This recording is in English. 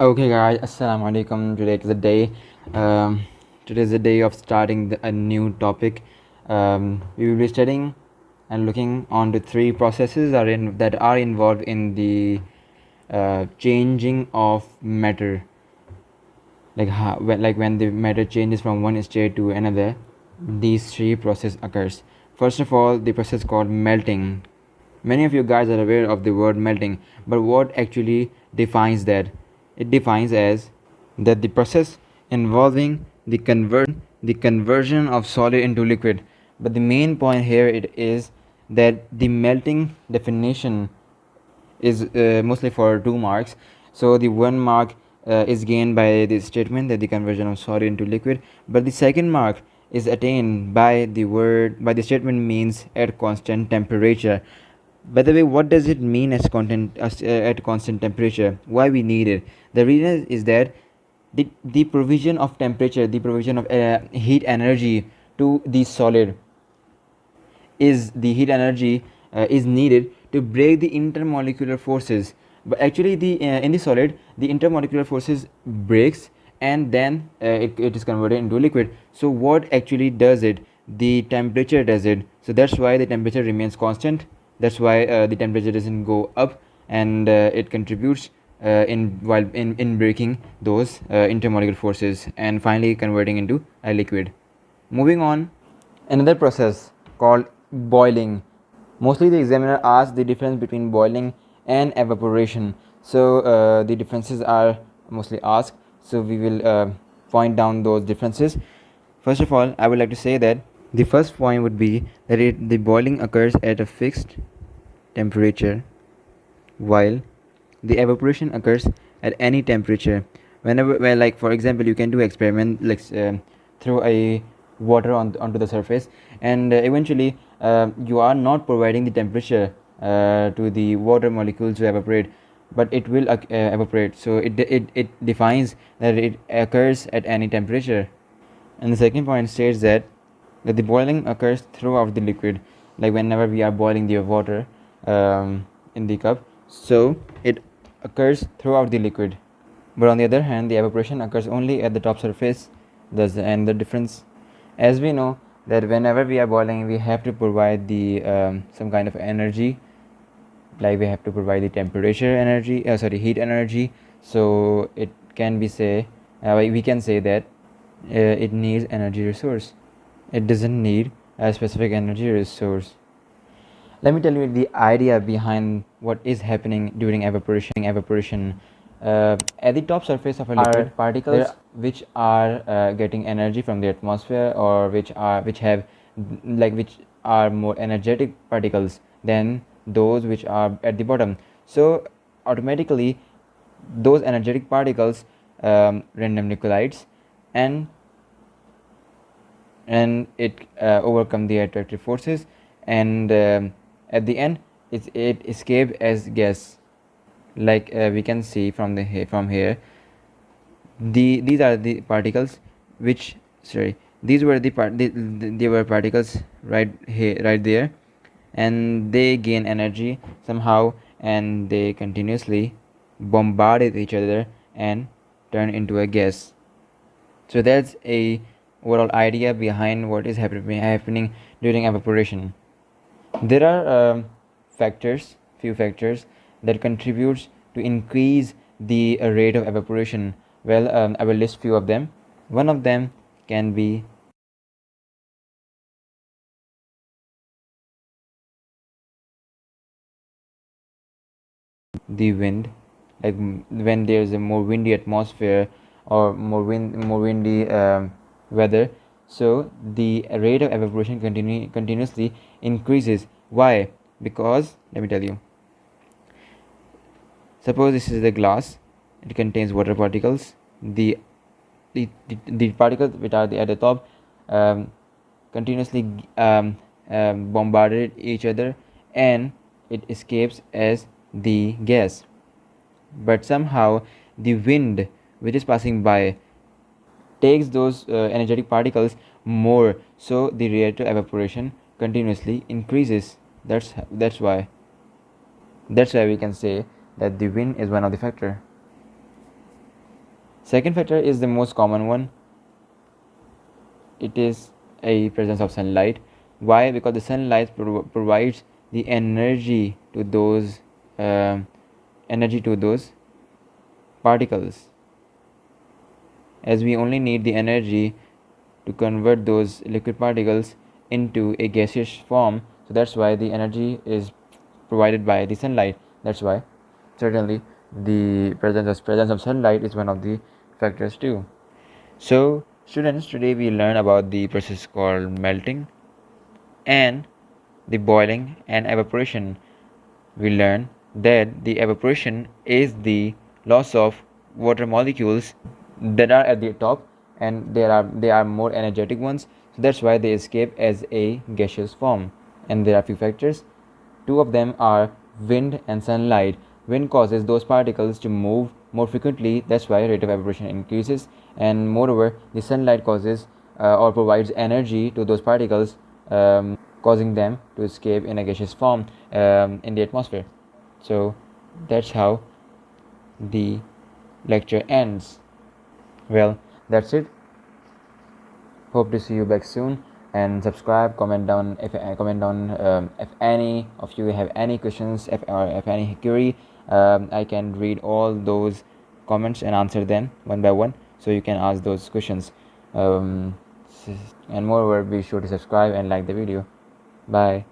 Okay, guys, assalamu alaikum. Today is the day. Um, Today is the day of starting a new topic. We will be studying and looking on the three processes that are involved in the changing of matter, when the matter changes from one state to another. These three processes occurs. First of all, the process called melting. Many of you guys are aware of the word melting, but what actually defines that? It defines as that the process involving the conversion of solid into liquid. But the main point here it is that the melting definition is mostly for 2 marks. So the 1 mark is gained by the statement that the conversion of solid into liquid, but the second mark is attained by the statement means at constant temperature. By the way, what does it mean at constant temperature? Why we need it? The reason is that the provision of temperature, the provision of heat energy to the solid, is the heat energy is needed to break the intermolecular forces. But actually, the in the solid, the intermolecular forces breaks, and then it is converted into liquid. So what actually does it? The temperature does it. So that's why the temperature remains constant. That's why the temperature doesn't go up, and it contributes in breaking those intermolecular forces and finally converting into a liquid. Moving on, another process called boiling. Mostly the examiner asks the difference between boiling and evaporation. So the differences are mostly asked. So we will point down those differences. First of all, I would like to say that the first point would be that the boiling occurs at a fixed temperature, while the evaporation occurs at any temperature. Like for example, you can do experiment like throw a water onto the surface, and eventually you are not providing the temperature to the water molecules to evaporate, but it will evaporate. So it defines that it occurs at any temperature. And the second point states that the boiling occurs throughout the liquid, like whenever we are boiling the water in the cup, so it occurs throughout the liquid. But on the other hand, the evaporation occurs only at the top surface. And the difference, as we know, that whenever we are boiling, we have to provide the some kind of energy, like we have to provide the temperature energy, heat energy. So it can be we can say that it needs energy resource. It doesn't need a specific energy resource. Let me tell you the idea behind what is happening during evaporation. At the top surface of a liquid, particles which are getting energy from the atmosphere, or which are more energetic particles than those which are at the bottom. So automatically those energetic particles randomly collides, and it overcome the attractive forces, and at the end it escapes as gas, like we can see from here. These are the particles which sorry these were they were particles right here, right there, and they gain energy somehow, and they continuously bombarded each other and turn into a gas. So that's a overall idea behind what is happening during evaporation. There are few factors that contributes to increase the rate of evaporation. Well, I will list few of them. One of them can be the wind, like when there's a more windy atmosphere, or more windy weather. So the rate of evaporation continuously increases. Why? Because let me tell you. Suppose this is the glass. It contains water particles. The particles which are at the top continuously bombarded each other, and it escapes as the gas. But somehow the wind which is passing by takes those energetic particles more, so the rate of evaporation continuously increases. That's why we can say that the wind is one of the factor. Second factor is the most common one. It is a presence of sunlight. Why? Because the sunlight provides the energy to those particles, as we only need the energy to convert those liquid particles into a gaseous form. So that's why the energy is provided by the sunlight. That's why certainly the presence of sunlight is one of the factors too. So students, today we learn about the process called melting and the boiling and evaporation. We learn that the evaporation is the loss of water molecules that are at the top, and they are more energetic ones, so that's why they escape as a gaseous form. And there are few factors. Two of them are wind and sunlight. Wind causes those particles to move more frequently, that's why rate of evaporation increases. And moreover, the sunlight causes or provides energy to those particles, causing them to escape in a gaseous form in the atmosphere. So that's how the lecture ends. Well, that's it. Hope to see you back soon, and subscribe, comment down if any of you have any questions, if any query. I can read all those comments and answer them one by one, so you can ask those questions. And moreover, be sure to subscribe and like the video. Bye.